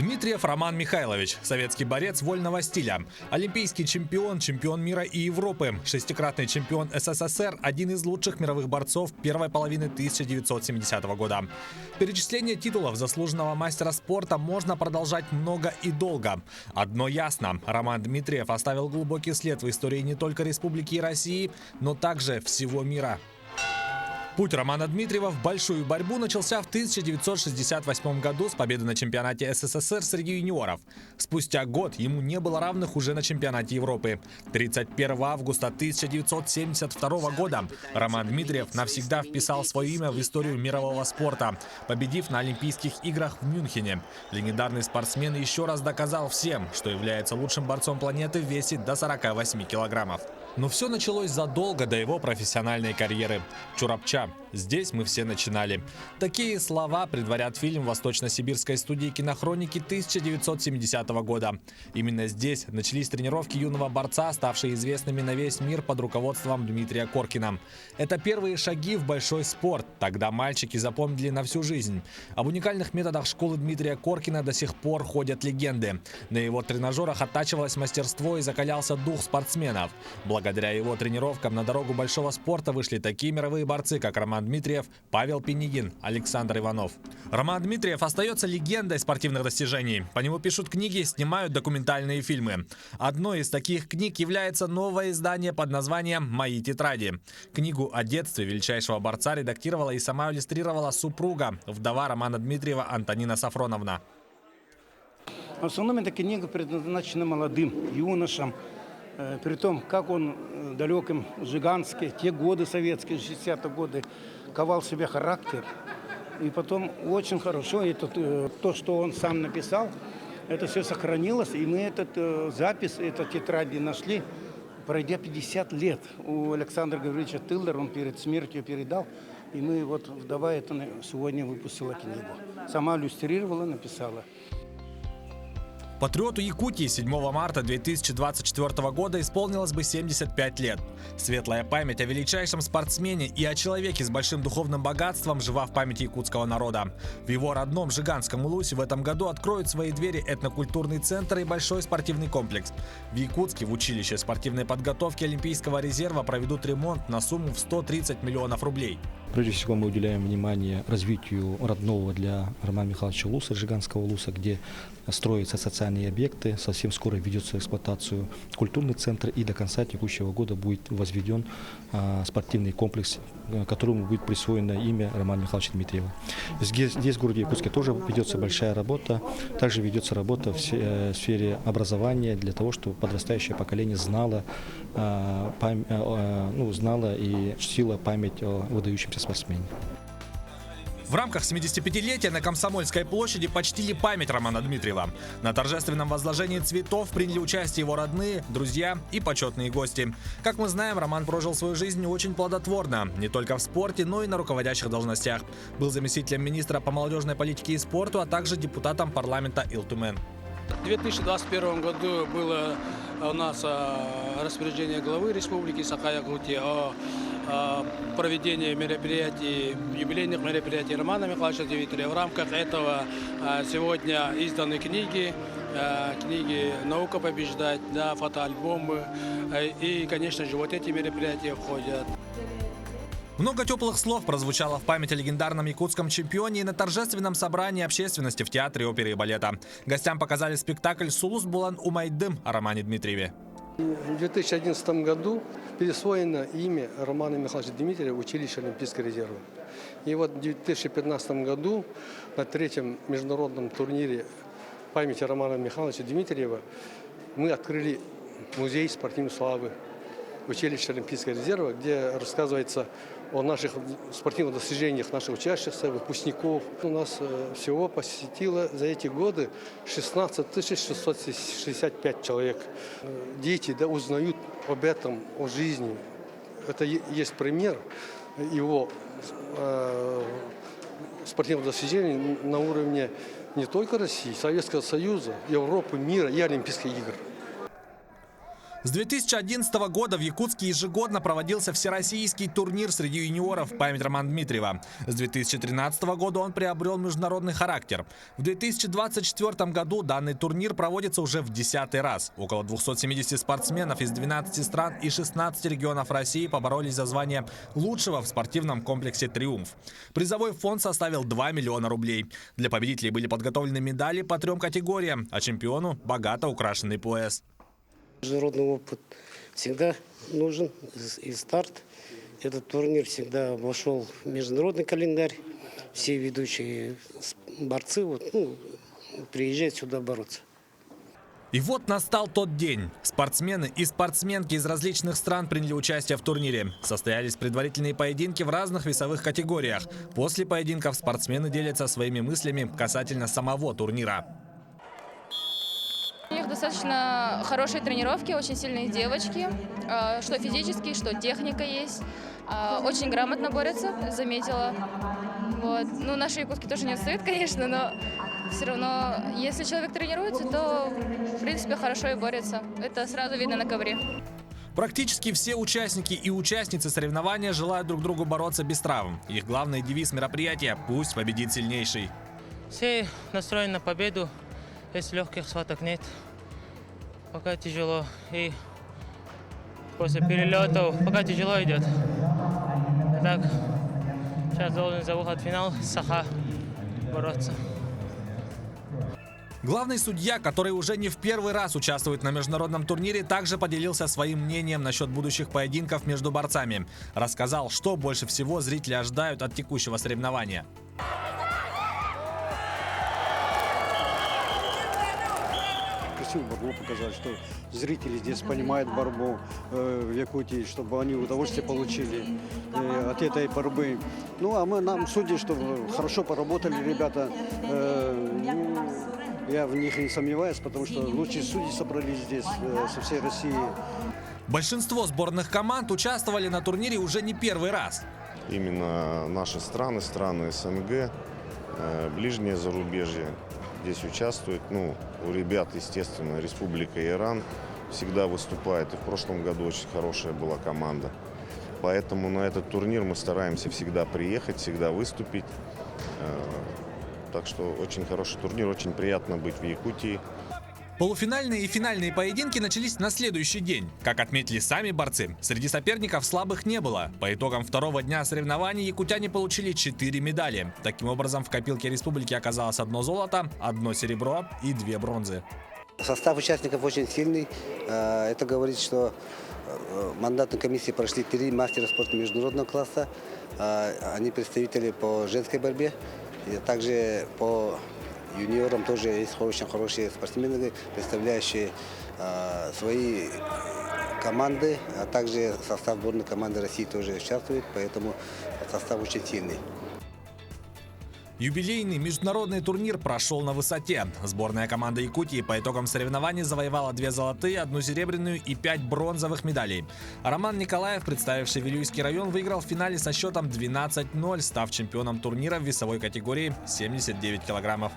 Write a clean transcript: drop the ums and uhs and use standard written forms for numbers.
Дмитриев Роман Михайлович, советский борец вольного стиля, олимпийский чемпион, чемпион мира и Европы, шестикратный чемпион СССР, один из лучших мировых борцов первой половины 1970 года. Перечисление титулов заслуженного мастера спорта можно продолжать много и долго. Одно ясно: Роман Дмитриев оставил глубокий след в истории не только Республики России, но также всего мира. Путь Романа Дмитриева в большую борьбу начался в 1968 году с победы на чемпионате СССР среди юниоров. Спустя год ему не было равных уже на чемпионате Европы. 31 августа 1972 года Роман Дмитриев навсегда вписал свое имя в историю мирового спорта, победив на Олимпийских играх в Мюнхене. Легендарный спортсмен еще раз доказал всем, что является лучшим борцом планеты в весе до 48 килограммов. Но все началось задолго до его профессиональной карьеры. Чурапча. Здесь мы все начинали. Такие слова предварят фильм восточно-сибирской студии кинохроники 1970 года. Именно здесь начались тренировки юного борца, ставшие известными на весь мир под руководством Дмитрия Коркина. Это первые шаги в большой спорт. Тогда мальчики запомнили на всю жизнь. Об уникальных методах школы Дмитрия Коркина до сих пор ходят легенды. На его тренажерах оттачивалось мастерство и закалялся дух спортсменов. Благодаря его тренировкам на дорогу большого спорта вышли такие мировые борцы, как Роман Дмитриев, Павел Пинигин, Александр Иванов. Роман Дмитриев остается легендой спортивных достижений. По нему пишут книги, снимают документальные фильмы. Одной из таких книг является новое издание под названием «Мои тетради». Книгу о детстве величайшего борца редактировала и сама иллюстрировала супруга, вдова Романа Дмитриева Антонина Сафроновна. В основном эта книга предназначена молодым юношам. При том, как он далеким Жиганский, те годы советские, 60-е годы, ковал себе характер. И потом очень хорошо, то, что он сам написал, это все сохранилось. И мы запись, эту тетради нашли, пройдя 50 лет. У Александра Гавриловича Тылдера он перед смертью передал. И мы вдова это сегодня выпустила книгу. Сама иллюстрировала, написала. Патриоту Якутии 7 марта 2024 года исполнилось бы 75 лет. Светлая память о величайшем спортсмене и о человеке с большим духовным богатством жива в памяти якутского народа. В его родном Жиганском Улусе в этом году откроют свои двери этнокультурный центр и большой спортивный комплекс. В Якутске в училище спортивной подготовки Олимпийского резерва проведут ремонт на сумму в 130 миллионов рублей. Прежде всего мы уделяем внимание развитию родного для Романа Михайловича Улуса, Жиганского Улуса, где строятся социальные объекты. Совсем скоро ведется эксплуатацию культурный центр, и до конца текущего года будет возведен спортивный комплекс, которому будет присвоено имя Романа Михайловича Дмитриева. Здесь, в городе Якутске, тоже ведется большая работа. Также ведется работа в сфере образования для того, чтобы подрастающее поколение знало и чтило память о выдающемся спортсмене. В рамках 75-летия на Комсомольской площади почтили память Романа Дмитриева. На торжественном возложении цветов приняли участие его родные, друзья и почетные гости. Как мы знаем, Роман прожил свою жизнь очень плодотворно, не только в спорте, но и на руководящих должностях. Был заместителем министра по молодежной политике и спорту, а также депутатом парламента Илтумен. В 2021 году было у нас распоряжение главы Республики Саха-Якутия о проведении мероприятий, юбилейных мероприятий Романа Михайловича Дмитриева. В рамках этого сегодня изданы книги «Наука побеждать», фотоальбомы. И, конечно же, вот эти мероприятия входят. Много теплых слов прозвучало в память о легендарном якутском чемпионе и на торжественном собрании общественности в Театре оперы и балета. Гостям показали спектакль «Сулус Булан Умайдым» о Романе Дмитриеве. В 2011 году присвоено имя Романа Михайловича Дмитриева училищу Олимпийского резерва. И вот в 2015 году на третьем международном турнире памяти Романа Михайловича Дмитриева мы открыли музей спортивной славы училища Олимпийского резерва, где рассказывается о наших спортивных достижениях наших учащихся, выпускников. У нас всего посетило за эти годы 16 665 человек. Дети узнают об этом, о жизни. Это есть пример его спортивных достижений на уровне не только России, Советского Союза, Европы, мира и Олимпийских игр. С 2011 года в Якутске ежегодно проводился всероссийский турнир среди юниоров в память Романа Дмитриева. С 2013 года он приобрел международный характер. В 2024 году данный турнир проводится уже в 10-й раз. Около 270 спортсменов из 12 стран и 16 регионов России поборолись за звание лучшего в спортивном комплексе «Триумф». Призовой фонд составил 2 миллиона рублей. Для победителей были подготовлены медали по 3 категориям, а чемпиону – богато украшенный пояс. Международный опыт всегда нужен и старт. Этот турнир всегда вошел в международный календарь. Все ведущие борцы приезжают сюда бороться. И вот настал тот день. Спортсмены и спортсменки из различных стран приняли участие в турнире. Состоялись предварительные поединки в разных весовых категориях. После поединков спортсмены делятся своими мыслями касательно самого турнира. У них достаточно хорошие тренировки, очень сильные девочки, что физически, что техника есть. Очень грамотно борются, заметила. Вот. Ну, наши якутки тоже не отстают, конечно, но все равно, если человек тренируется, то, в принципе, хорошо и борется. Это сразу видно на ковре. Практически все участники и участницы соревнования желают друг другу бороться без травм. Их главный девиз мероприятия – «Пусть победит сильнейший». Все настроены на победу. Если легких схваток нет, пока тяжело. И после перелетов пока тяжело идет. Так, сейчас должен за выход в финал Саха бороться. Главный судья, который уже не в первый раз участвует на международном турнире, также поделился своим мнением насчет будущих поединков между борцами. Рассказал, что больше всего зрители ожидают от текущего соревнования. Красивую борьбу показать, что зрители здесь понимают борьбу в Якутии, чтобы они удовольствие получили от этой борьбы. Ну, а нам, судьи, чтобы хорошо поработали ребята. Я в них не сомневаюсь, потому что лучшие судьи собрались здесь со всей России. Большинство сборных команд участвовали на турнире уже не первый раз. Именно наши страны СНГ, ближнее зарубежье здесь участвуют. Ну, у ребят, естественно, Республика Иран всегда выступает. И в прошлом году очень хорошая была команда. Поэтому на этот турнир мы стараемся всегда приехать, всегда выступить. Так что очень хороший турнир, очень приятно быть в Якутии. Полуфинальные и финальные поединки начались на следующий день. Как отметили сами борцы, среди соперников слабых не было. По итогам второго дня соревнований якутяне получили 4 медали. Таким образом, в копилке республики оказалось 1 золото, 1 серебро и 2 бронзы. Состав участников очень сильный. Это говорит, что в мандатной комиссии прошли 3 мастера спорта международного класса. Они представители по женской борьбе. И также по юниорам тоже есть очень хорошие спортсмены, представляющие свои команды, а также состав сборной команды России тоже участвует, поэтому состав очень сильный. Юбилейный международный турнир прошел на высоте. Сборная команда Якутии по итогам соревнований завоевала 2 золотые, 1 серебряную и 5 бронзовых медалей. Роман Николаев, представивший Вилюйский район, выиграл в финале со счетом 12-0, став чемпионом турнира в весовой категории 79 килограммов.